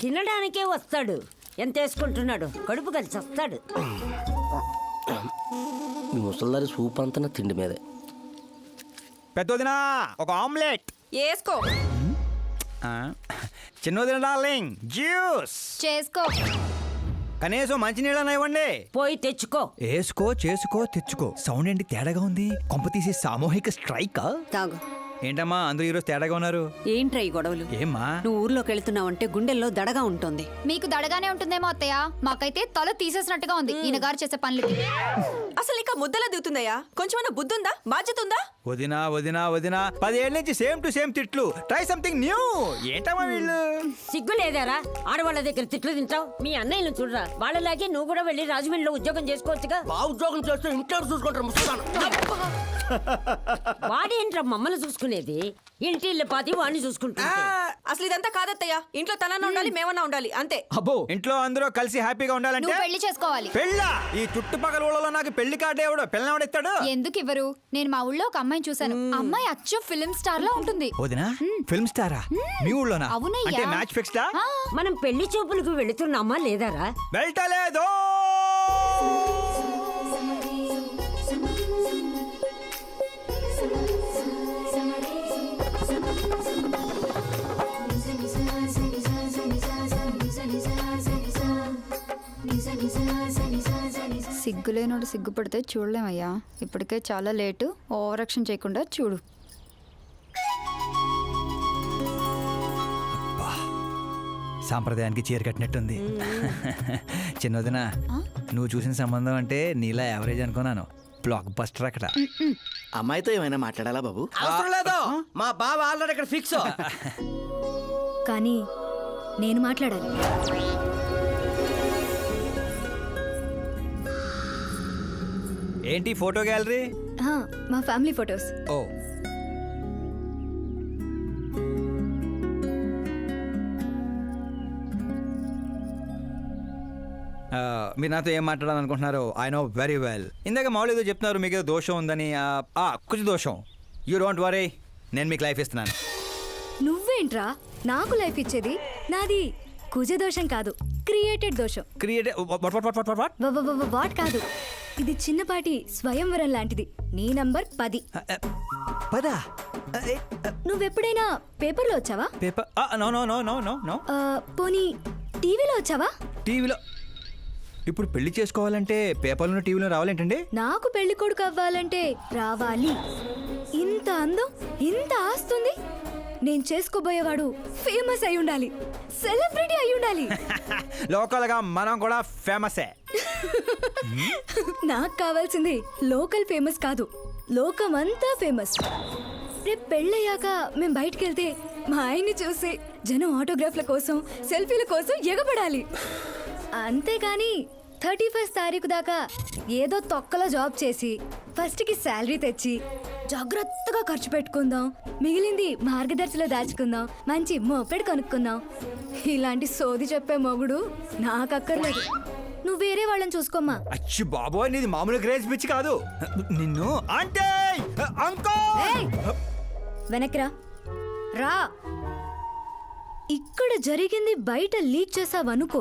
తినడానికే వస్తాడు. ఎంత వేసుకుంటున్నాడు? కడుపు కలిసి వస్తాడు. మీ ముసలిదారి సూప్ అంతా తిండి మీదే. పెద్దదినా ఒక ఆమ్లెట్ వేసుకో. చిన్నదిన డార్లింగ్ జ్యూస్ చేసుకో. కనీసం మంచినీళ్ళని ఇవ్వండి. పోయి తెచ్చుకో. వేసుకో చేసుకో తెచ్చుకో. సౌండ్ ఏంటి తేడాగా ఉంది? కొంప తీసి సామూహిక స్ట్రైక్. తాగు. ఏంటమ్మా అందరూ ఈరోజు తేడాగా ఉన్నారు? ఏంట్రా ఈ గొడవలు? ఏమ్మా నువ్వు ఊర్లోకి వెళ్తున్నావంటే గుండెల్లో దడగా ఉంటుంది. మీకు దడగానే ఉంటుందేమో అత్తయ్య, మాకైతే తల తీసేసినట్టుగా ఉంది ఈయన గారు చేసే పనులకి. అసలు ఇక ముద్దలా దిగుతుందయ్యా? కొంచెమైనా బుద్ధి ఉందా? బాధ్యత ఉందా? వదినా వదినా వదినా 10 ఏళ్ళ నుంచి సేమ్ టు సేమ్ తిట్లు. Try something new. ఏంటమ్మా వీళ్ళు? సిగ్గు లేదారా? ఆడవాళ్ళ దగ్గర తిట్లు తింటావు. మీ అన్నయ్యను చూడరా, వాళ్ళలాగే నువ్వు కూడా వెళ్ళి రాజమండ్రిలో ఉద్యోగం చేసుకోవచ్చుగా. బా ఉద్యోగం చేస్తే ఇంట్లో చూసుకుంటారు ముసలిదాను. వాడేంట్రా మమ్మల్ని చూసుకునేది? ఇంటి ఇల్లు పాతి వాడిని చూసుకుంటా. అసలు ఇదంతా కాదత్తయ్యా. ఇంట్లో తనన్నా ఉండాలి, మేమన్నా ఉండాలి, అంతే. అబ్బో ఇంట్లో అందరూ కలిసి హ్యాపీగా ఉండాలంటే నువ్వు పెళ్లి చేసుకోవాలి. పెళ్ళా? ఈ చుట్టుపక్కల ఊళ్ళలో నాకు పెళ్లి కార్డు ఎవడు పెళ్ళినవాడు? ఎందుకు ఇవ్వరు? నేను మా ఊళ్ళో ఒక అమ్మాయిని చూసాను. అమ్మాయి అచ్చు ఫిల్మ్ స్టార్ లో ఉంటుంది. వదినా ఫిల్మ్ స్టారా? మీ ఊళ్ళోనా? అవునయ్యా. అంటే మ్యాచ్ ఫిక్స్డా? మనం పెళ్లి చూపులకు వెళుతున్నామా లేదారా? వెళ్ళలేదు. సిగ్గులేనోడు సిగ్గుపడితే చూడలేమయ్యా. ఇప్పటికే చాలా లేటు. ఓవర్ యాక్షన్ చేయకుండా చూడు. సాంప్రదాయానికి చీర కట్టినట్టుంది. చిన్నదినా నువ్వు చూసిన సంబంధం అంటే నీలా యావరేజ్ అనుకున్నాను. బ్లాక్ బస్టర్ అక్కడ. అమ్మాయితో ఏమైనా మాట్లాడాలా బాబు? అవసరం లేదు, మా బావ ఆల్రెడీ ఇక్కడ ఫిక్స్. కానీ నేను మాట్లాడాలి. ఏంటి ఫోటో గ్యాలరీ? మా ఫ్యామిలీ ఫొటోస్. ఓ మీరు నాతో ఏం మాట్లాడాలనుకుంటున్నారు? I know very well. ఇందాక మామూలు ఏదో చెప్తున్నారు, మీకు ఏదో దోషం ఉందని. కొంచెం దోషం. యూ డోంట్ వరీ, నేను మీకు లైఫ్ ఇస్తున్నాను. నువ్వేంట్రా నాకు లైఫ్ ఇచ్చేది? నాది కుజ దోషం కాదు, క్రియేటెడ్ దోషం. క్రియేట్ వాట్ కాదు, ఇది చిన్నపాటి స్వయంవరం లాంటిది. నీ నంబర్ 10. పదా? నువ్వెప్పుడైనా పేపర్లో వచ్చావా? Paper? No no no no no no. పోనీ టీవీలో వచ్చావా? టీవీలో? ఇప్పుడు పెళ్లి చేసుకోవాలంటే పేపర్లో టీవీలో రావాలేంటండి? నాకు పెళ్లి కొడుకు అవ్వాలంటే రావాలి. ఇంత అందం, ఇంత ఆస్తుంది. నేను చేసుకోబోయేవాడు ఫేమస్ అయి ఉండాలి, సెలబ్రిటీ అయి ఉండాలి. లోకల్ గా మనం కూడా ఫేమసే. నాకు కావాల్సింది లోకల్ ఫేమస్ కాదు, లోకమంతా ఫేమస్. రేపు పెళ్ళయ్యాక మేం బయటికి వెళ్తే మా ఆయన్ని చూసి జనం ఆటోగ్రాఫ్ల కోసం, సెల్ఫీల కోసం ఎగబడాలి. అంతేగాని 31st తారీఖు దాకా ఏదో తొక్కలో జాబ్ చేసి ఫస్ట్కి శాలరీ తెచ్చి జాగ్రత్తగా ఖర్చు పెట్టుకుందాం, మిగిలింది మార్గదర్శిలో దాచుకుందాం, మంచి మోపెడు కొనుక్కుందాం. ఇలాంటి సోది చెప్పే మొగుడు నాకక్కర్లేదు. నువ్వు వేరే వాళ్ళని చూసుకోమ్మా. అచ్చి బాబోయ్, నీది మామూలు గ్రేజ్ పిచ్చి కాదు. నిన్ను అంటే వెనక్రా రా. ఇక్కడ జరిగింది బయట లీక్ చేసావనుకో,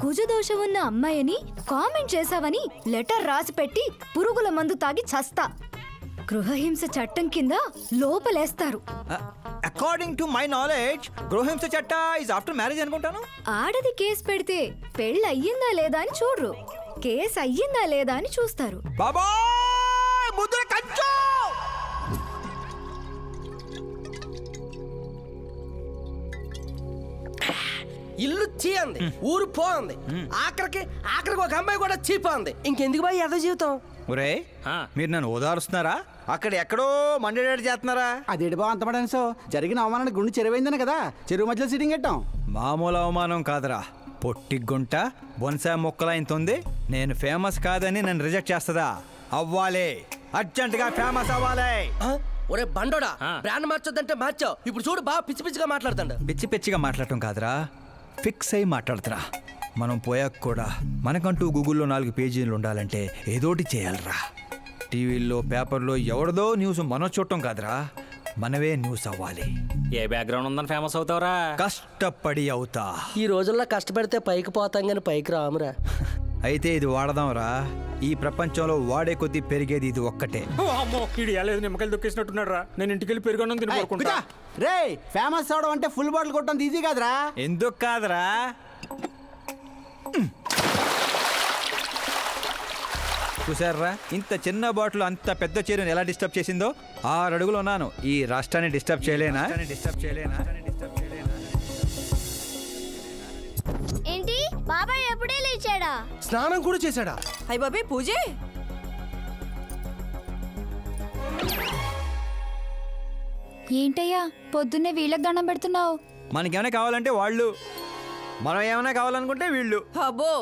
కుజదోషం ఉన్న అమ్మాయిని కామెంట్ చేసావని లెటర్ రాసి పెట్టి పురుగుల మందు తాగి చస్తా. గృహహింస చట్టం కింద లోపలేస్తారు. అకార్డింగ్ టు మై నాలెడ్జ్ గృహహింస చట్ట ఇస్ ఆఫ్టర్ మ్యారేజ్ అనుకుంటాను. ఆడది కేసు పెడితే పెళ్ళి అయ్యిందా లేదా అని చూడరు, కేసు అయ్యిందా లేదా అని చూస్తారు. బాబోయ్ ముద్ర కంచు. ఇల్లు చీ అంది, ఊరు పో అంది, ఆఖరికి ఒక అమ్మాయి కూడా చీపోంది. ఇంకెందుకు బాయ్ ఎద జీవితం? ఒరే మీరు నన్ను ఓదారుస్తున్నారా? అక్కడ ఎక్కడో మండేడాడు చేస్తున్నారా? అదేడు బా అంత పడాను. సో జరిగిన అవమానానికి గుండె చెరువైందని కదా చెరువు మధ్యలో సిట్టింగ్ పెట్టాం. మామూలు అవమానం కాదురా, పొట్టి గుంట బొన్సా మొక్కలైంతుంది. నేను ఫేమస్ కాదని నన్ను రిజెక్ట్ చేస్తుందా? అవ్వాలి, అర్జెంట్ గా ఫేమస్ అవ్వాలి. ఒరే బండోడా, బ్రాండ్ మార్చొద్దంటే మార్చావు. ఇప్పుడు చూడు బాగా పిచ్చి పిచ్చిగా మాట్లాడుతాడు. పిచ్చి పిచ్చిగా మాట్లాడటం కాదురా, ఫిక్స్ అయి మాట్లాడుతురా. మనం పోయాక కూడా మనకంటూ గూగుల్లో 4 పేజీలు ఉండాలంటే ఏదోటి చేయాలరా. టీవీల్లో పేపర్లో ఎవరిదో న్యూస్ మనం చూడటం కాదురా, మనవే న్యూస్ అవ్వాలి. ఏ బ్యాక్గ్రౌండ్ ఉందని ఫేమస్ అవుతావురా? కష్టపడి అవుతా. ఈ రోజుల్లో కష్టపడితే పైకి పోతాం గాని పైకి రామురా. అయితే ఇది వాడదాంరా. ఈ ప్రపంచంలో వాడే కొద్దీ పెరిగేది ఇది ఒక్కటే. అమ్మో ఇడు లేదు నిమ్మకాయలు దొక్కేసినట్టున్నాడు రా. నేను ఇంటికి వెళ్ళి పెరుగొన్నం తినబోకుంటా. రే ఫేమస్ అవడం అంటే ఫుల్ బాటిల్ కొట్టడం ఈజీ కాదురా. ఎందుకు కాదురా? చూసారా ఇంత చిన్న బాటిల్ అంత పెద్ద చీరను ఎలా డిస్టర్బ్ చేసిందో. 6 అడుగులు ఉన్నాను. ఈ రాష్ట్రాన్ని డిస్టర్బ్ చేయలేనా? ఏంటి బాబాయ్ ఎప్పుడే లేచాడా? స్నానం కూడా చేశాడా? అయ్య బాబే పూజే. ఏంటయ్యా పొద్దున్నే వీళ్ళకి దండం పెడుతున్నావు? మనకేమైనా కావాలంటే వాళ్ళు, మనం ఏమైనా కావాలనుకుంటే వీళ్ళు. అబ్బో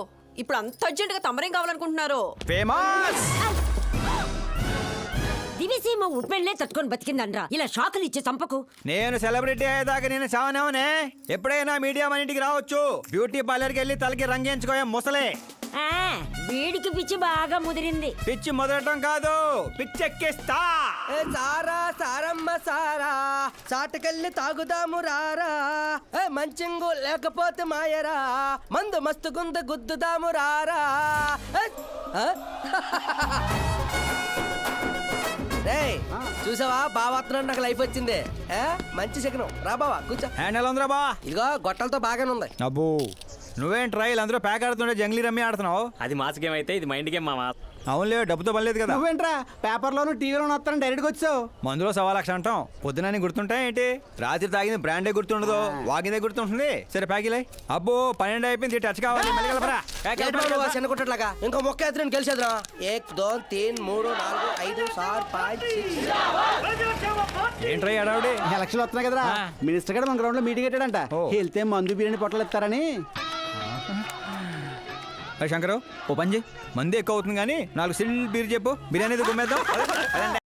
ఇప్పుడు అంత అర్జెంట్ గా తమరేం కావాలనుకుంటున్నారు? ఫేమస్. దివిసీమ ఉప్పెళ్ళే తట్టుకొని బతికిందనరా. ఇలా షాకులు ఇచ్చే చంపకు. నేను సెలబ్రిటీ అయ్యేదాకా నేను చావనేవనే. ఎప్పుడైనా మీడియా మన ఇంటికి రావచ్చు. బ్యూటీ పార్లర్కి వెళ్ళి తలకి రంగేయించుకోయా ముసలే. ఆ, వీడికి పిచ్చి బాగా ముదిరింది. పిచ్చి మొదలటం కాదు, పిచ్చెక్కిస్తా. ఏ సారా సారమ్మ సారా చాటకెళ్ళి తాగుదాము రారా. ఏ మంచింగు లేకపోతే మాయరా మందు మస్తు గుంద గుద్దుదాము రారా. ఏ, ఆ? రేయ్, చూసావా బావాత్రం నాకు లైఫ్ వచ్చింది. ఏ, మంచి శకనం. రా బావా కూర్చో. హ్యాండ్ ఎలా ఉందిరా బా? ఇదిగో గొట్టలతో బాగానే ఉంది. అబ్బో నువ్వేం ట్రైల్ అందరూ ప్యాక్ ఆడుతుంటే జంగ్లీ రమ్మి ఆడుతున్నావు. అది మాస్ గేమ్ అయితే ఇది మైండ్ గేమ్ మామా. అవునులే, డబ్బుతో పనిలేదు కదా. నువ్వేంట్రా పేపర్లోను టీవీలోను వస్తాను డైరెక్ట్గా వచ్చావు. మందులో 1,00,000 అంటాం. పొద్దునని గుర్తుంటాయి ఏంటి? రాత్రి తాగింది బ్రాండే గుర్తుండదు, వాగిందే గుర్తుంటుంది. సరే ప్యాకిలే. అబ్బో 12 అయిపోయింది, టచ్ కావాలి. మళ్ళీ కలపరా. ఏంటి బాబు, చిన్న కుట్టట్లాగా ఇంకో మొక్క ఎత్తున గెలిచేద్దాం. 1 2 3 3 4 5 6 5 6. ఏంట్రై అడావుడి? ఎలక్షన్లు వస్తున్నాయి కదరా. మినిస్టర్ గారు మన గ్రౌండ్ లో మీటింగ్ పెట్టాడంట. ఓ. వెళ్తే మందు బిర్యానీ పొట్టలు ఇస్తారని. శంకరు ఓ పని చేయి, మంది ఎక్కువ అవుతుంది కానీ 4 సిల్ బీర్ చెప్పు, బిర్యానీ గుమ్మేద్దాం.